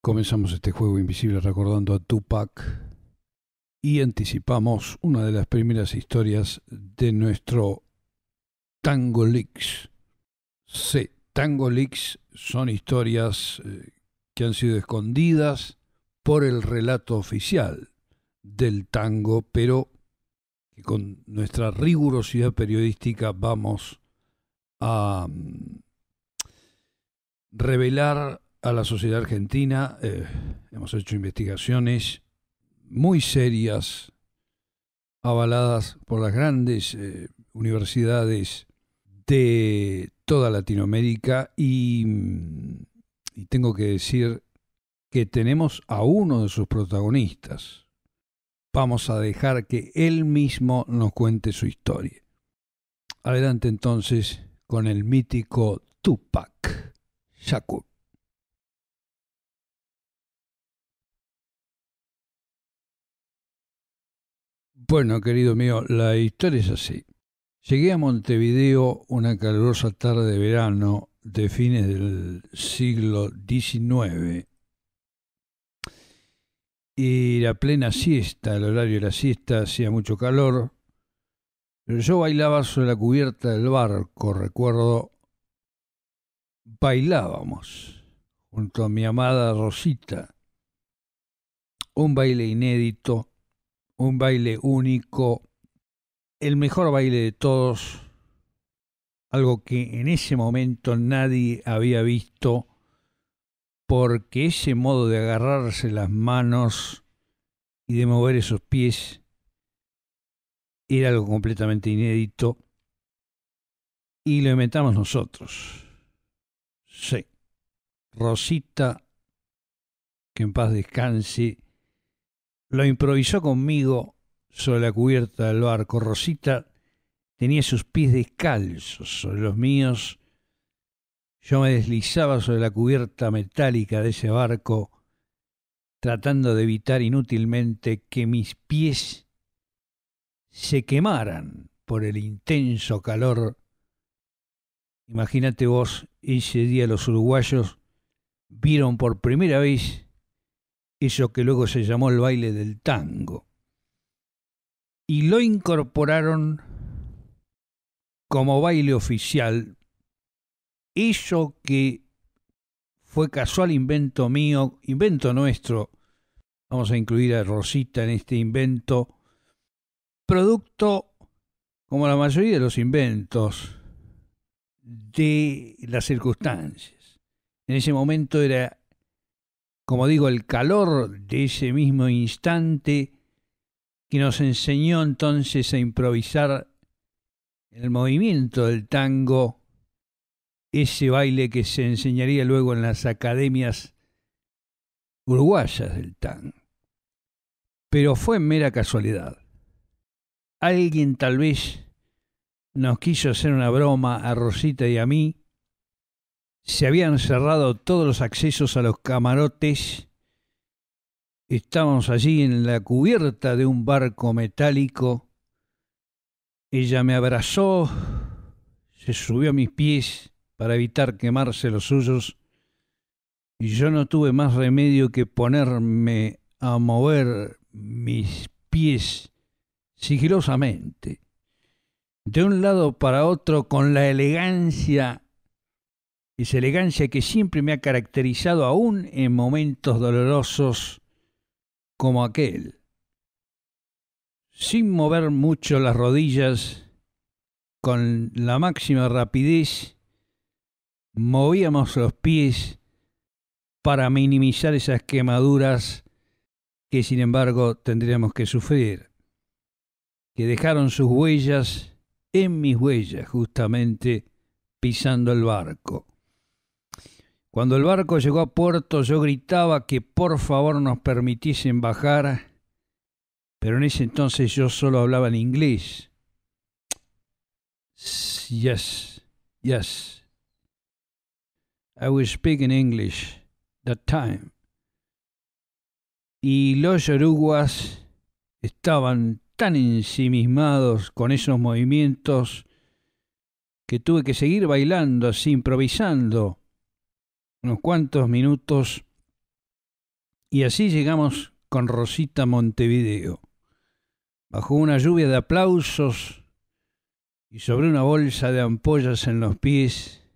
Comenzamos este juego invisible recordando a Tupac y anticipamos una de las primeras historias de nuestro Tango Leaks. Sí, Tango Leaks son historias que han sido escondidas por el relato oficial del tango, pero que con nuestra rigurosidad periodística vamos a revelar a la sociedad argentina. Hemos hecho investigaciones muy serias, avaladas por las grandes universidades de toda Latinoamérica y tengo que decir que tenemos a uno de sus protagonistas. Vamos a dejar que él mismo nos cuente su historia. Adelante entonces con el mítico Tupac Shakur. Bueno, querido mío, la historia es así. Llegué a Montevideo una calurosa tarde de verano de fines del siglo XIX y la plena siesta, el horario de la siesta, hacía mucho calor, pero yo bailaba sobre la cubierta del barco, recuerdo, bailábamos junto a mi amada Rosita, un baile inédito, un baile único, el mejor baile de todos, algo que en ese momento nadie había visto, porque ese modo de agarrarse las manos y de mover esos pies era algo completamente inédito y lo inventamos nosotros. Sí, Rosita, que en paz descanse, lo improvisó conmigo sobre la cubierta del barco. Rosita tenía sus pies descalzos sobre los míos. Yo me deslizaba sobre la cubierta metálica de ese barco, tratando de evitar inútilmente que mis pies se quemaran por el intenso calor. Imagínate vos, ese día los uruguayos vieron por primera vez eso que luego se llamó el baile del tango. Y lo incorporaron como baile oficial, eso que fue casual invento mío, invento nuestro. Vamos a incluir a Rosita en este invento, producto, como la mayoría de los inventos, de las circunstancias. En ese momento era, como digo, el calor de ese mismo instante que nos enseñó entonces a improvisar el movimiento del tango, ese baile que se enseñaría luego en las academias uruguayas del tango. Pero fue mera casualidad. Alguien tal vez nos quiso hacer una broma a Rosita y a mí. Se habían cerrado todos los accesos a los camarotes. Estábamos allí en la cubierta de un barco metálico. Ella me abrazó, se subió a mis pies para evitar quemarse los suyos, y yo no tuve más remedio que ponerme a mover mis pies sigilosamente, de un lado para otro, con la elegancia, esa elegancia que siempre me ha caracterizado aún en momentos dolorosos como aquel. Sin mover mucho las rodillas, con la máxima rapidez, movíamos los pies para minimizar esas quemaduras que sin embargo tendríamos que sufrir, que dejaron sus huellas en mis huellas, justamente pisando el barco. Cuando el barco llegó a puerto, yo gritaba que por favor nos permitiesen bajar, pero en ese entonces yo solo hablaba en inglés. Yes. I was speaking English that time. Y los yoruguas estaban tan ensimismados con esos movimientos que tuve que seguir bailando así, improvisando unos cuantos minutos Y así llegamos con Rosita a Montevideo, bajo una lluvia de aplausos y sobre una bolsa de ampollas en los pies,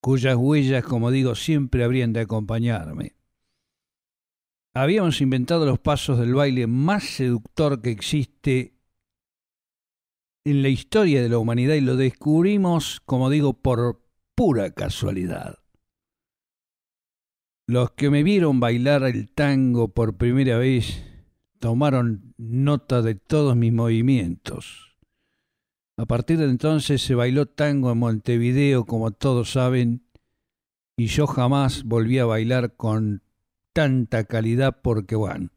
cuyas huellas, como digo, siempre habrían de acompañarme. Habíamos inventado los pasos del baile más seductor que existe en la historia de la humanidad y lo descubrimos, como digo, por pura casualidad. Los que me vieron bailar el tango por primera vez tomaron nota de todos mis movimientos. A partir de entonces se bailó tango en Montevideo, como todos saben, y yo jamás volví a bailar con tanta calidad porque, bueno,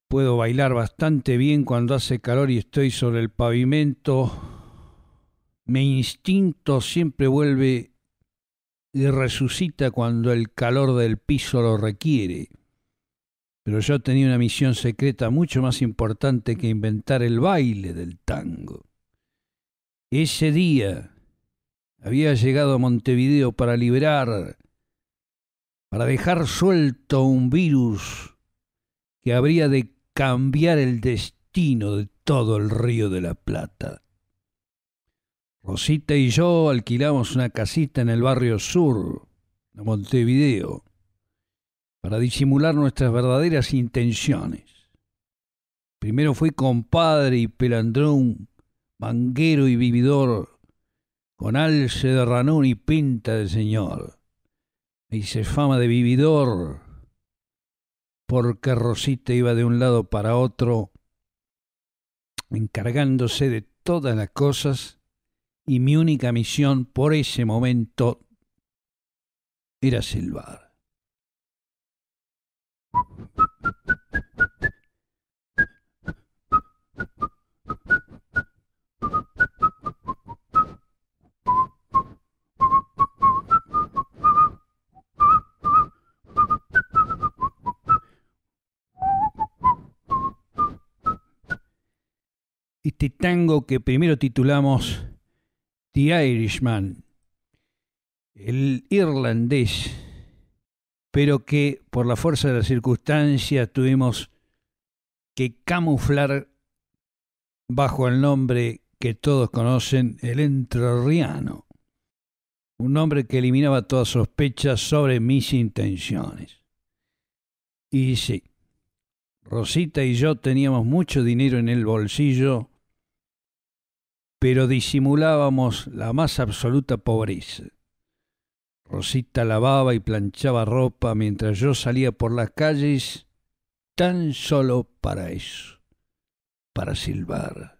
puedo bailar bastante bien cuando hace calor y estoy sobre el pavimento. Mi instinto siempre vuelve y resucita cuando el calor del piso lo requiere. Pero yo tenía una misión secreta mucho más importante que inventar el baile del tango. Ese día había llegado a Montevideo para liberar, para dejar suelto un virus que habría de cambiar el destino de todo el Río de la Plata. Rosita y yo alquilamos una casita en el barrio sur de Montevideo para disimular nuestras verdaderas intenciones. Primero fui compadre y pelandrón, manguero y vividor, con alce de ranón y pinta de señor. Me hice fama de vividor porque Rosita iba de un lado para otro encargándose de todas las cosas y mi única misión por ese momento era silbar. Este tango que primero titulamos The Irishman, el irlandés, pero que por la fuerza de las circunstancias tuvimos que camuflar bajo el nombre que todos conocen, el entrerriano, un nombre que eliminaba todas sospechas sobre mis intenciones. Y sí, Rosita y yo teníamos mucho dinero en el bolsillo, pero disimulábamos la más absoluta pobreza. Rosita lavaba y planchaba ropa mientras yo salía por las calles tan solo para eso, para silbar.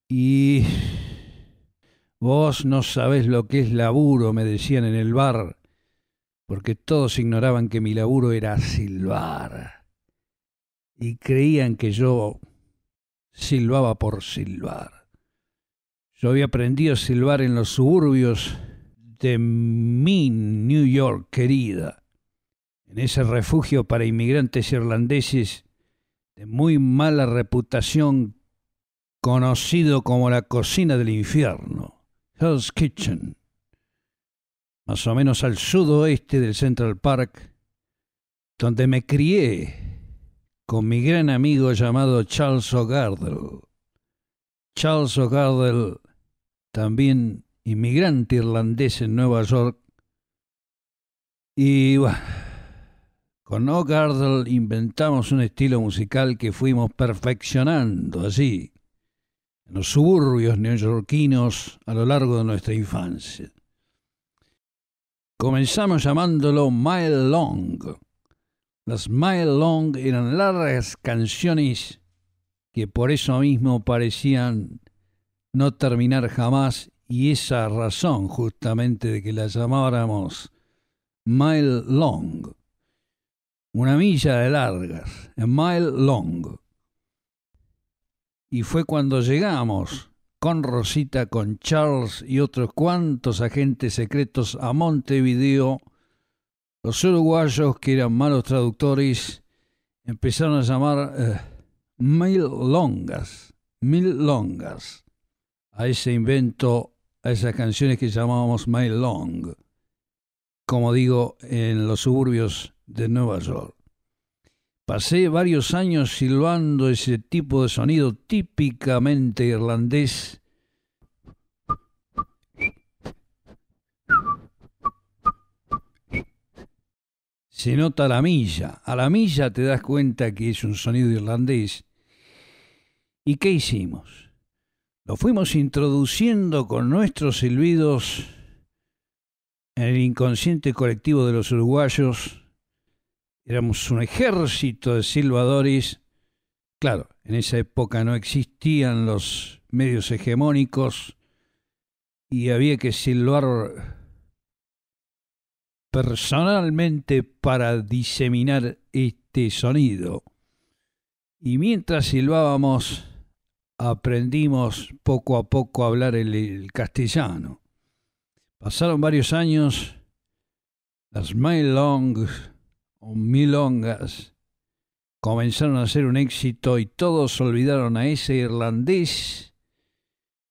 Y vos no sabés lo que es laburo, me decían en el bar, porque todos ignoraban que mi laburo era silbar. Y creían que yo silbaba por silbar. Yo había aprendido a silbar en los suburbios de mi New York querida, en ese refugio para inmigrantes irlandeses de muy mala reputación, conocido como la cocina del infierno, Hell's Kitchen, más o menos al sudoeste del Central Park, donde me crié con mi gran amigo llamado Charles O'Gardel. Charles O'Gardel, también inmigrante irlandés en Nueva York, y bueno, con O'Gardel inventamos un estilo musical que fuimos perfeccionando así, en los suburbios neoyorquinos a lo largo de nuestra infancia. Comenzamos llamándolo Mile Long. Las Mile Long eran largas canciones que por eso mismo parecían no terminar jamás, y esa razón justamente de que las llamáramos Mile Long. Una milla de largas, a mile long. Y fue cuando llegamos con Rosita, con Charles y otros cuantos agentes secretos a Montevideo. Los uruguayos, que eran malos traductores, empezaron a llamar mil longas milongas, a ese invento, a esas canciones que llamábamos milong, como digo, en los suburbios de Nueva York. Pasé varios años silbando ese tipo de sonido típicamente irlandés. Se nota a la milla te das cuenta que es un sonido irlandés. ¿Y qué hicimos? Lo fuimos introduciendo con nuestros silbidos en el inconsciente colectivo de los uruguayos. Éramos un ejército de silbadores. Claro, en esa época no existían los medios hegemónicos y había que silbar personalmente para diseminar este sonido. Y mientras silbábamos, aprendimos poco a poco a hablar el castellano. Pasaron varios años, las milongas o milongas comenzaron a ser un éxito y todos olvidaron a ese irlandés,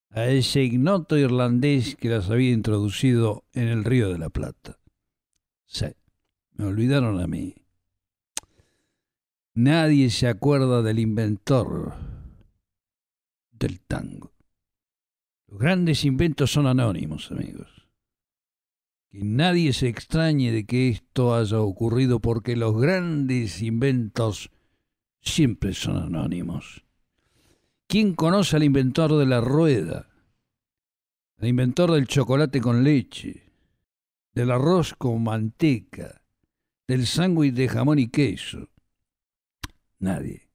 a ese ignoto irlandés que las había introducido en el Río de la Plata. Sí, me olvidaron a mí. Nadie se acuerda del inventor del tango. Los grandes inventos son anónimos, amigos. Que nadie se extrañe de que esto haya ocurrido porque los grandes inventos siempre son anónimos. ¿Quién conoce al inventor de la rueda? Al inventor del chocolate con leche, del arroz con manteca, del sándwich de jamón y queso. Nadie.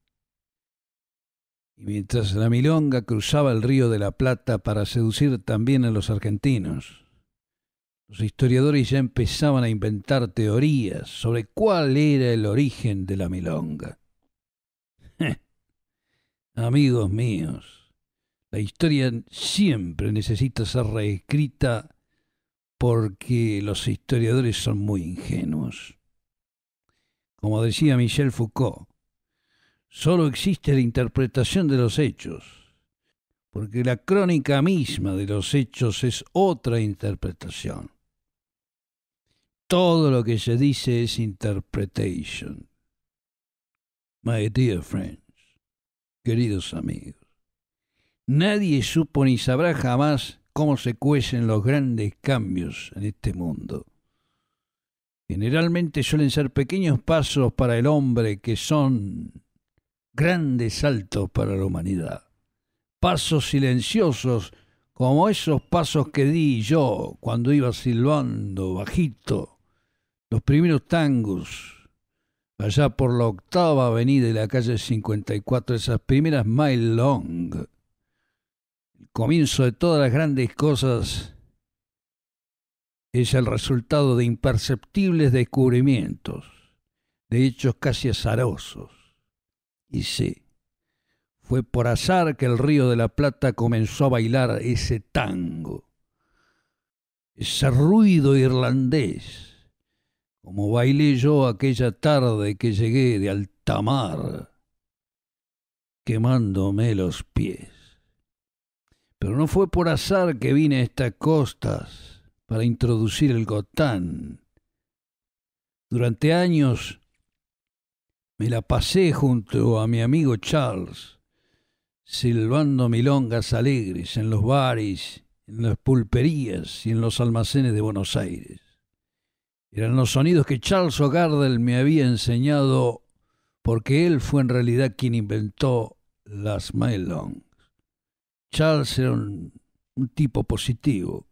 Y mientras la milonga cruzaba el Río de la Plata para seducir también a los argentinos, los historiadores ya empezaban a inventar teorías sobre cuál era el origen de la milonga. Amigos míos, la historia siempre necesita ser reescrita porque los historiadores son muy ingenuos. Como decía Michel Foucault, solo existe la interpretación de los hechos, porque la crónica misma de los hechos es otra interpretación. Todo lo que se dice es interpretation. My dear friends, queridos amigos, nadie supo ni sabrá jamás cómo se cuecen los grandes cambios en este mundo. Generalmente suelen ser pequeños pasos para el hombre que son grandes saltos para la humanidad. Pasos silenciosos como esos pasos que di yo cuando iba silbando bajito los primeros tangos allá por la 8ª avenida de la calle 54, esas primeras mile long. El comienzo de todas las grandes cosas es el resultado de imperceptibles descubrimientos, de hechos casi azarosos. Y sí, fue por azar que el Río de la Plata comenzó a bailar ese tango, ese ruido irlandés, como bailé yo aquella tarde que llegué de alta mar, quemándome los pies. Pero no fue por azar que vine a estas costas para introducir el gotán. Durante años me la pasé junto a mi amigo Charles, silbando milongas alegres en los bares, en las pulperías y en los almacenes de Buenos Aires. Eran los sonidos que Charles O'Gardel me había enseñado porque él fue en realidad quien inventó las milongas. Charles era un tipo positivo.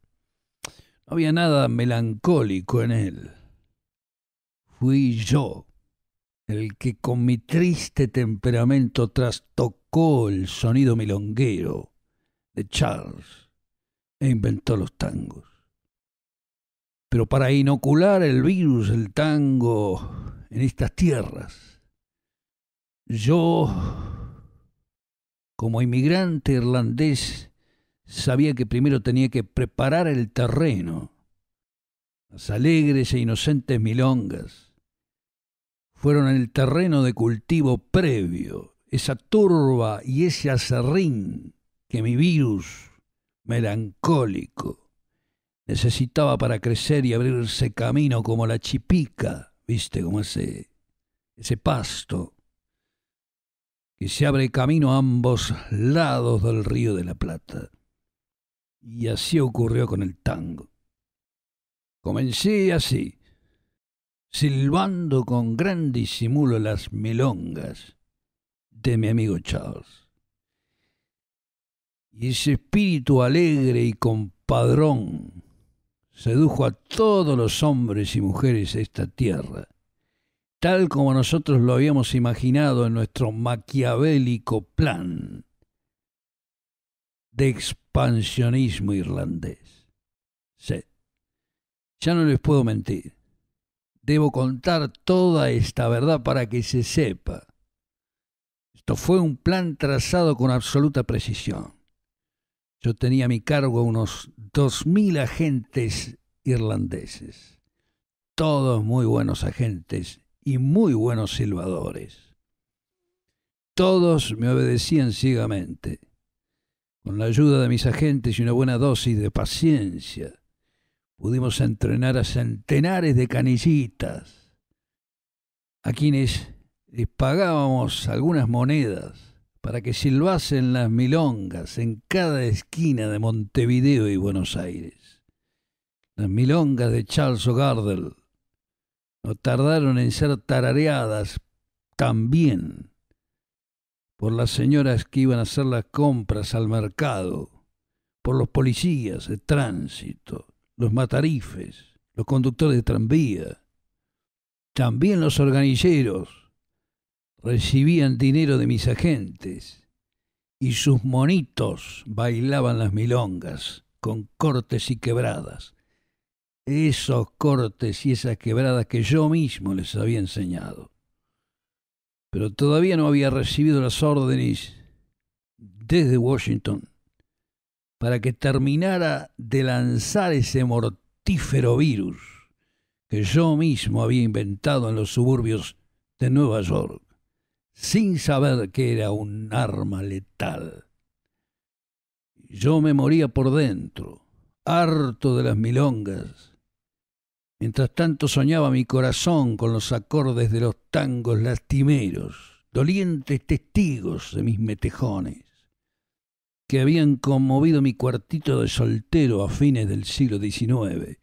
No había nada melancólico en él. Fui yo el que con mi triste temperamento trastocó el sonido milonguero de Charles e inventó los tangos. Pero para inocular el virus del tango en estas tierras, yo, como inmigrante irlandés, sabía que primero tenía que preparar el terreno. Las alegres e inocentes milongas fueron el terreno de cultivo previo, esa turba y ese acerrín que mi virus melancólico necesitaba para crecer y abrirse camino como la chipica, ¿viste? Como ese pasto que se abre camino a ambos lados del río de la Plata. Y así ocurrió con el tango. Comencé así, silbando con gran disimulo las milongas de mi amigo Charles. Y ese espíritu alegre y compadrón sedujo a todos los hombres y mujeres de esta tierra, tal como nosotros lo habíamos imaginado en nuestro maquiavélico plan de expansionismo irlandés. Sí, ya no les puedo mentir. Debo contar toda esta verdad para que se sepa. Esto fue un plan trazado con absoluta precisión. Yo tenía a mi cargo unos 2000 agentes irlandeses, todos muy buenos agentes y muy buenos silbadores. Todos me obedecían ciegamente. Con la ayuda de mis agentes y una buena dosis de paciencia, pudimos entrenar a centenares de canillitas, a quienes les pagábamos algunas monedas para que silbasen las milongas en cada esquina de Montevideo y Buenos Aires. Las milongas de Charles O'Gardel no tardaron en ser tarareadas también por las señoras que iban a hacer las compras al mercado, por los policías de tránsito, los matarifes, los conductores de tranvía. También los organilleros recibían dinero de mis agentes y sus monitos bailaban las milongas con cortes y quebradas. Esos cortes y esas quebradas que yo mismo les había enseñado. Pero todavía no había recibido las órdenes desde Washington para que terminara de lanzar ese mortífero virus que yo mismo había inventado en los suburbios de Nueva York, sin saber que era un arma letal. Yo me moría por dentro, harto de las milongas. Mientras tanto soñaba mi corazón con los acordes de los tangos lastimeros, dolientes testigos de mis metejones, que habían conmovido mi cuartito de soltero a fines del siglo XIX,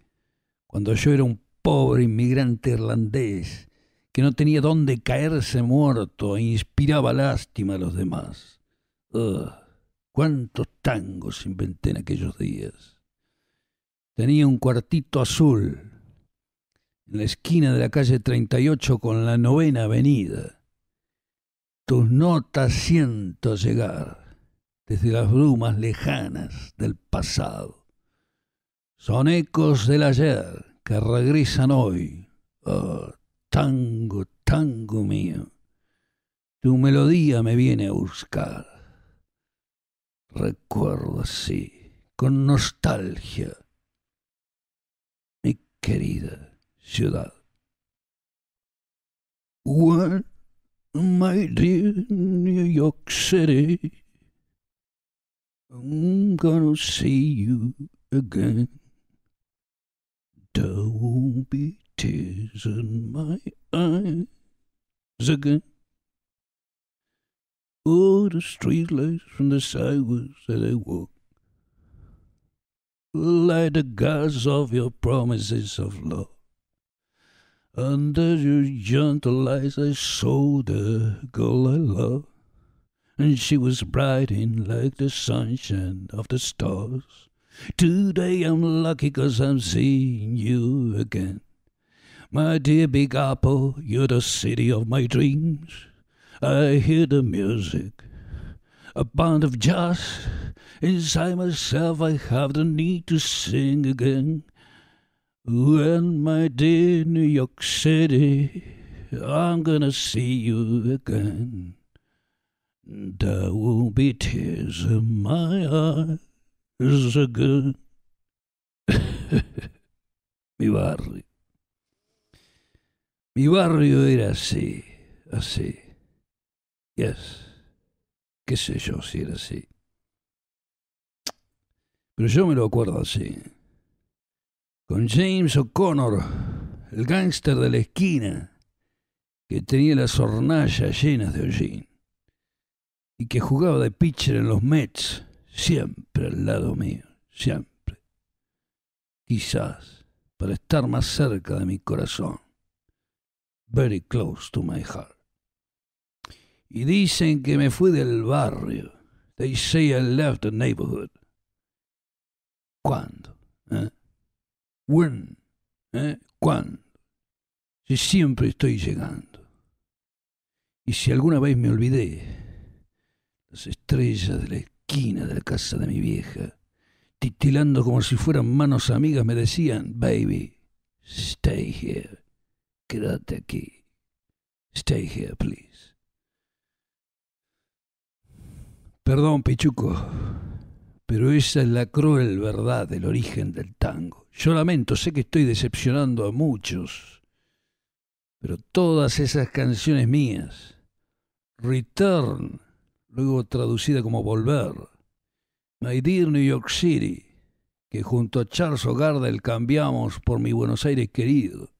cuando yo era un pobre inmigrante irlandés que no tenía dónde caerse muerto e inspiraba lástima a los demás. ¡Cuántos tangos inventé en aquellos días! Tenía un cuartito azul en la esquina de la calle 38 con la 9ª Avenida. Tus notas siento llegar desde las brumas lejanas del pasado. Son ecos del ayer que regresan hoy. Tango, tango mío, tu melodía me viene a buscar. Recuerdo así, con nostalgia, mi querida ciudad. When, my dear New York City, I'm gonna see you again. There won't be tears in my eyes again. Oh, the streetlights from the sidewalks that I walk, light the gas of your promises of love. Under your gentle eyes I saw the girl I love, and she was brighting like the sunshine of the stars. Today I'm lucky 'cause I'm seeing you again. My dear Big Apple, you're the city of my dreams. I hear the music, a band of jazz. Inside myself I have the need to sing again. When, my dear New York City, I'm gonna see you again. There won't be tears in my eyes again. Mi barrio. Mi barrio era así, así. Yes, qué sé yo si era así. Pero yo me lo acuerdo así. Con James O'Connor, el gángster de la esquina, que tenía las hornallas llenas de hollín y que jugaba de pitcher en los Mets, siempre al lado mío, siempre. Quizás para estar más cerca de mi corazón. Very close to my heart. Y dicen que me fui del barrio. They say I left the neighborhood. ¿Cuándo? When? ¿Cuándo? Si siempre estoy llegando. Y si alguna vez me olvidé, las estrellas de la esquina de la casa de mi vieja, titilando como si fueran manos amigas, me decían, baby, stay here. Quédate aquí. Stay here, please. Perdón, Pichuco, pero esa es la cruel verdad del origen del tango. Yo lamento, sé que estoy decepcionando a muchos, pero todas esas canciones mías, Return, luego traducida como Volver, My Dear New York City, que junto a Charles O'Gardel cambiamos por Mi Buenos Aires querido,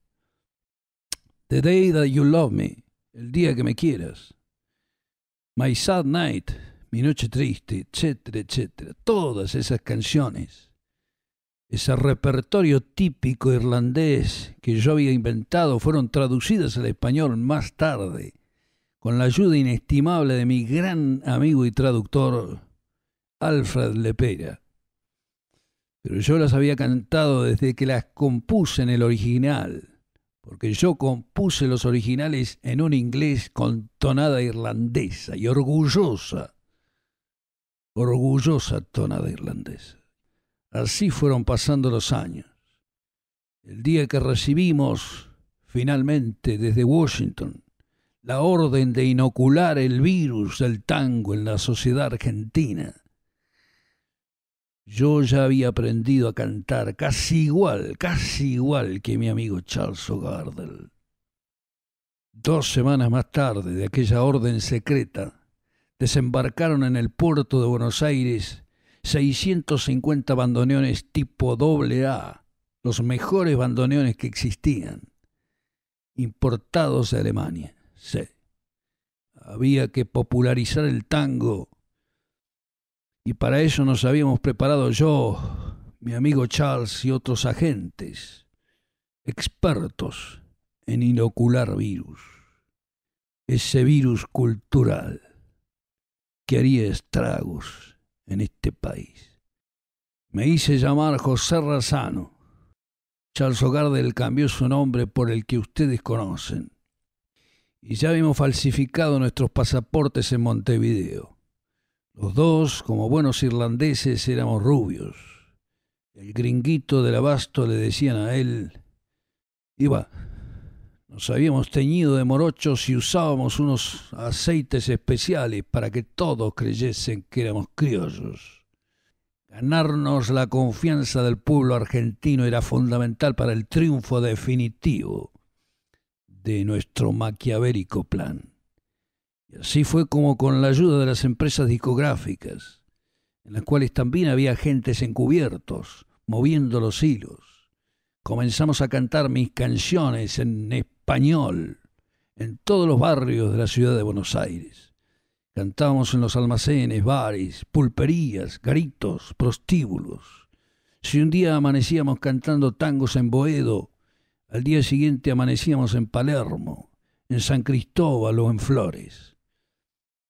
The Day That You Love Me, El Día que Me Quieras, My Sad Night, Mi Noche Triste, etcétera, etcétera. Todas esas canciones, ese repertorio típico irlandés que yo había inventado, fueron traducidas al español más tarde, con la ayuda inestimable de mi gran amigo y traductor Alfred Lepera. Pero yo las había cantado desde que las compuse en el original, porque yo compuse los originales en un inglés con tonada irlandesa y orgullosa tonada irlandesa. Así fueron pasando los años. El día que recibimos, finalmente, desde Washington, la orden de inocular el virus del tango en la sociedad argentina, yo ya había aprendido a cantar casi igual que mi amigo Charles O'Gardel. 2 semanas más tarde de aquella orden secreta, desembarcaron en el puerto de Buenos Aires 650 bandoneones tipo AA, los mejores bandoneones que existían, importados de Alemania. Sí, había que popularizar el tango y para eso nos habíamos preparado yo, mi amigo Charles y otros agentes, expertos en inocular virus, ese virus cultural que haría estragos en este país. Me hice llamar José Razzano. Charles O'Gardel cambió su nombre por el que ustedes conocen. Y ya habíamos falsificado nuestros pasaportes en Montevideo. Los dos, como buenos irlandeses, éramos rubios. El gringuito del abasto le decían a él, iba. Nos habíamos teñido de morochos y usábamos unos aceites especiales para que todos creyesen que éramos criollos. Ganarnos la confianza del pueblo argentino era fundamental para el triunfo definitivo de nuestro maquiavélico plan. Y así fue como, con la ayuda de las empresas discográficas, en las cuales también había agentes encubiertos, moviendo los hilos, comenzamos a cantar mis canciones en español en todos los barrios de la ciudad de Buenos Aires. Cantábamos en los almacenes, bares, pulperías, garitos, prostíbulos. Si un día amanecíamos cantando tangos en Boedo, al día siguiente amanecíamos en Palermo, en San Cristóbal o en Flores.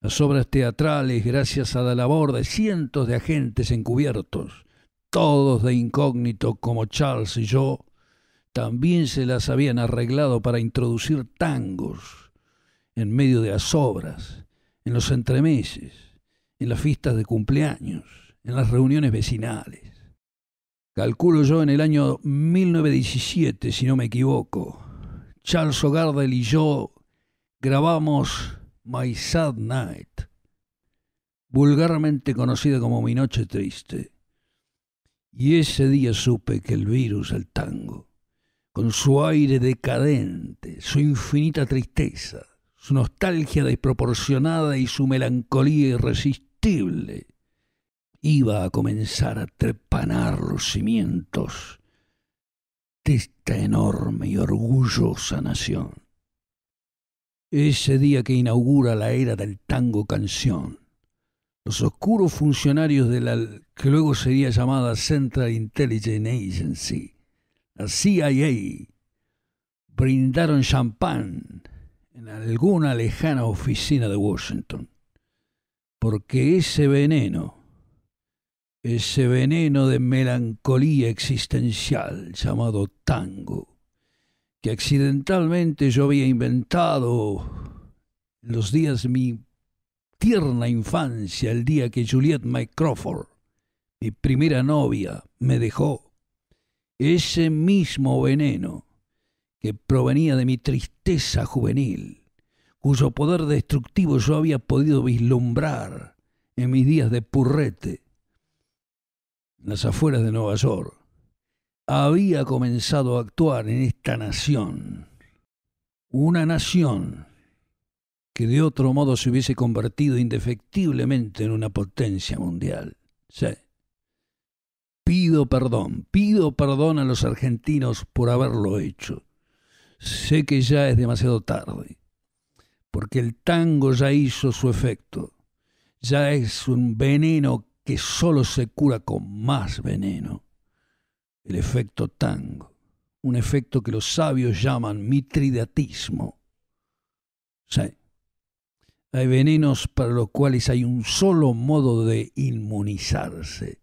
Las obras teatrales, gracias a la labor de cientos de agentes encubiertos, todos de incógnito como Charles y yo, también se las habían arreglado para introducir tangos en medio de las obras, en los entremeses, en las fiestas de cumpleaños, en las reuniones vecinales. Calculo yo en el año 1917, si no me equivoco, Charles O'Gardel y yo grabamos My Sad Night, vulgarmente conocida como Mi Noche Triste. Y ese día supe que el virus, el tango, con su aire decadente, su infinita tristeza, su nostalgia desproporcionada y su melancolía irresistible. Iba a comenzar a trepanar los cimientos de esta enorme y orgullosa nación. Ese día que inaugura la era del tango canción, los oscuros funcionarios de la que luego sería llamada Central Intelligence Agency, la CIA, brindaron champán en alguna lejana oficina de Washington, porque ese veneno de melancolía existencial llamado tango, que accidentalmente yo había inventado en los días de mi tierna infancia, el día que Juliette Crawford, mi primera novia, me dejó, ese mismo veneno que provenía de mi tristeza juvenil, cuyo poder destructivo yo había podido vislumbrar en mis días de purrete, en las afueras de Nueva York, había comenzado a actuar en esta nación, una nación que de otro modo se hubiese convertido indefectiblemente en una potencia mundial. Sí. Pido perdón a los argentinos por haberlo hecho. Sé que ya es demasiado tarde, porque el tango ya hizo su efecto. Ya es un veneno que solo se cura con más veneno. El efecto tango, un efecto que los sabios llaman mitridatismo. Sí. Hay venenos para los cuales hay un solo modo de inmunizarse,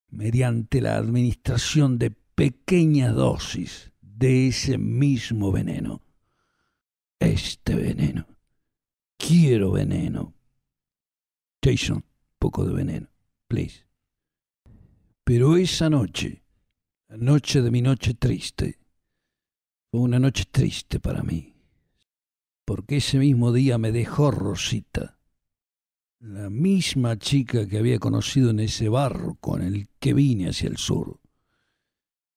mediante la administración de pequeñas dosis de ese mismo veneno. Este veneno. Quiero veneno. Jason, poco de veneno, please. Pero esa noche, la noche de mi noche triste, fue una noche triste para mí, porque ese mismo día me dejó Rosita, la misma chica que había conocido en ese barco en el que vine hacia el sur.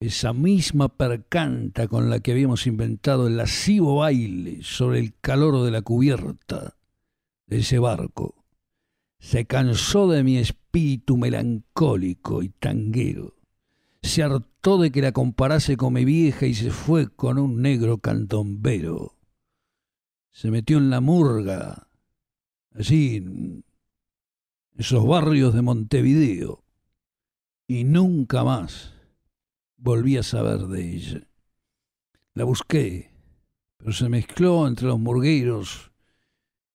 Esa misma percanta con la que habíamos inventado el lascivo baile sobre el calor de la cubierta de ese barco. Se cansó de mi espíritu melancólico y tanguero. Se hartó de que la comparase con mi vieja y se fue con un negro candombero. Se metió en la murga, allí en esos barrios de Montevideo, y nunca más volví a saber de ella. La busqué, pero se mezcló entre los murgueros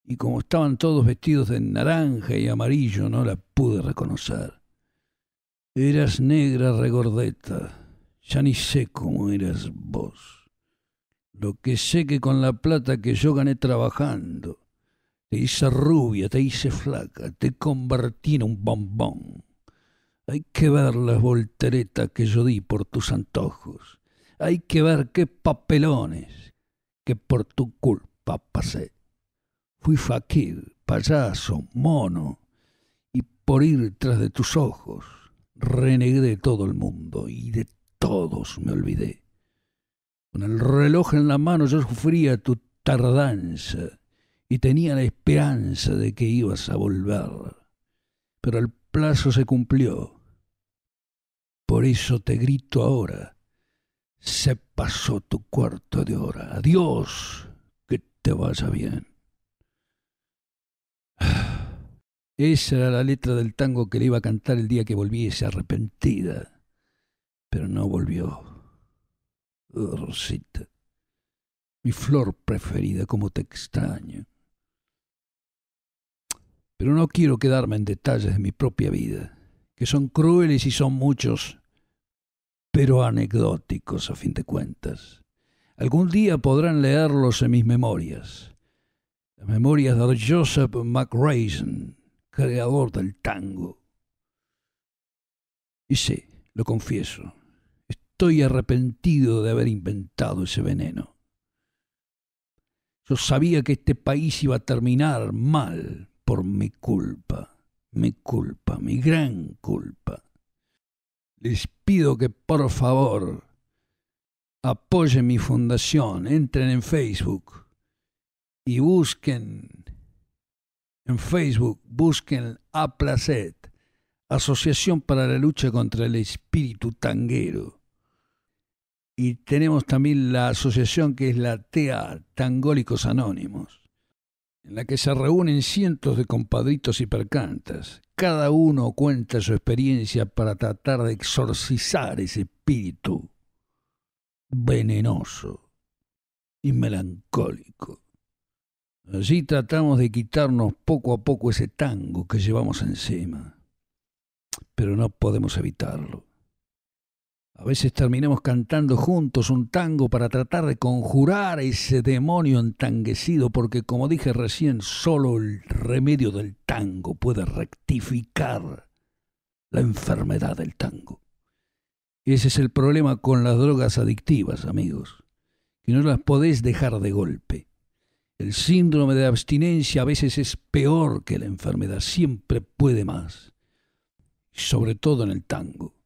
y como estaban todos vestidos de naranja y amarillo, no la pude reconocer. Eras negra regordeta, ya ni sé cómo eras vos. Lo que sé que con la plata que yo gané trabajando, te hice rubia, te hice flaca, te convertí en un bombón. Hay que ver las volteretas que yo di por tus antojos. Hay que ver qué papelones que por tu culpa pasé. Fui faquir, payaso, mono, y por ir tras de tus ojos renegué de todo el mundo y de todos me olvidé. Con el reloj en la mano yo sufría tu tardanza y tenía la esperanza de que ibas a volver. Pero el plazo se cumplió. Por eso te grito ahora, se pasó tu cuarto de hora. Adiós, que te vaya bien. Esa era la letra del tango que le iba a cantar el día que volviese arrepentida. Pero no volvió. Oh, Rosita, mi flor preferida, cómo te extraño. Pero no quiero quedarme en detalles de mi propia vida, que son crueles y son muchos, pero anecdóticos a fin de cuentas. Algún día podrán leerlos en mis memorias. Las memorias de Joseph McRaven, creador del tango. Y sí, lo confieso, estoy arrepentido de haber inventado ese veneno. Yo sabía que este país iba a terminar mal por mi culpa, mi gran culpa. Les pido que por favor apoyen mi fundación, entren en Facebook y busquen en Facebook, busquen APLACET, Asociación para la Lucha contra el Espíritu Tanguero. Y tenemos también la asociación que es la TEA, Tangólicos Anónimos, en la que se reúnen cientos de compadritos y percantas. Cada uno cuenta su experiencia para tratar de exorcizar ese espíritu venenoso y melancólico. Allí tratamos de quitarnos poco a poco ese tango que llevamos encima, pero no podemos evitarlo. A veces terminamos cantando juntos un tango para tratar de conjurar a ese demonio entanguecido, porque como dije recién, solo el remedio del tango puede rectificar la enfermedad del tango. Ese es el problema con las drogas adictivas, amigos, que no las podés dejar de golpe. El síndrome de abstinencia a veces es peor que la enfermedad, siempre puede más. Sobre todo en el tango,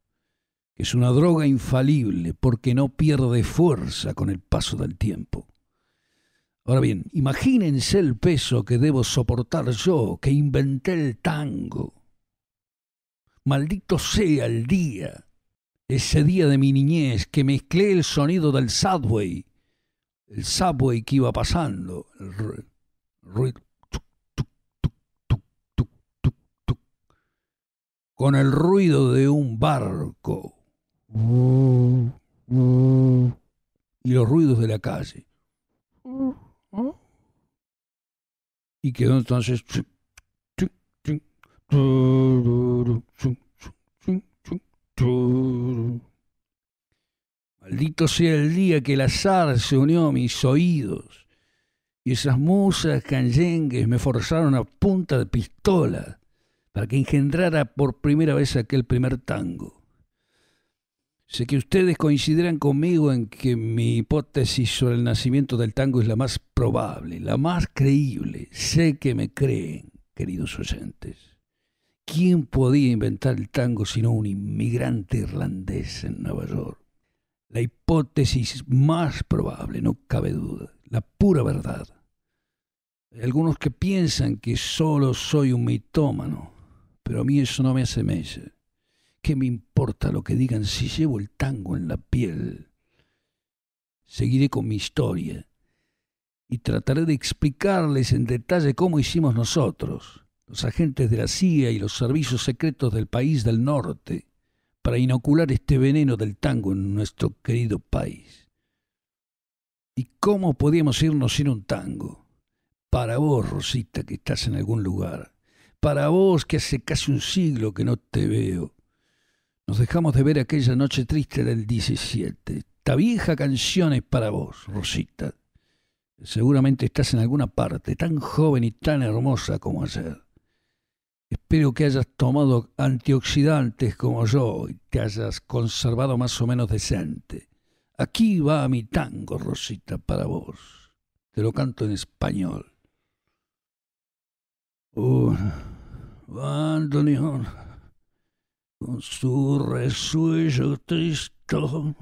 que es una droga infalible porque no pierde fuerza con el paso del tiempo. Ahora bien, imagínense el peso que debo soportar yo, que inventé el tango. Maldito sea el día, ese día de mi niñez, que mezclé el sonido del subway que iba pasando, el ruido, con el ruido de un barco y los ruidos de la calle. Y quedó entonces... Maldito sea el día que el azar se unió a mis oídos y esas musas canyengues me forzaron a punta de pistola para que engendrara por primera vez aquel primer tango. Sé que ustedes coincidirán conmigo en que mi hipótesis sobre el nacimiento del tango es la más probable, la más creíble. Sé que me creen, queridos oyentes. ¿Quién podía inventar el tango sino un inmigrante irlandés en Nueva York? La hipótesis más probable, no cabe duda, la pura verdad. Hay algunos que piensan que solo soy un mitómano, pero a mí eso no me hace mella. ¿Qué me importa lo que digan si llevo el tango en la piel? Seguiré con mi historia y trataré de explicarles en detalle cómo hicimos nosotros, los agentes de la CIA y los servicios secretos del país del norte, para inocular este veneno del tango en nuestro querido país. ¿Y cómo podíamos irnos sin un tango? Para vos, Rosita, que estás en algún lugar. Para vos, que hace casi un siglo que no te veo. Nos dejamos de ver aquella noche triste del 17. Esta vieja canción es para vos, Rosita. Seguramente estás en alguna parte, tan joven y tan hermosa como ayer. Espero que hayas tomado antioxidantes como yo y te hayas conservado más o menos decente. Aquí va mi tango, Rosita, para vos. Te lo canto en español. Bandoneón, con su resuello tristón,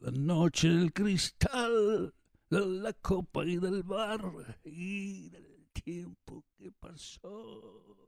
la noche del cristal, de la copa y del bar, y del tiempo que pasó.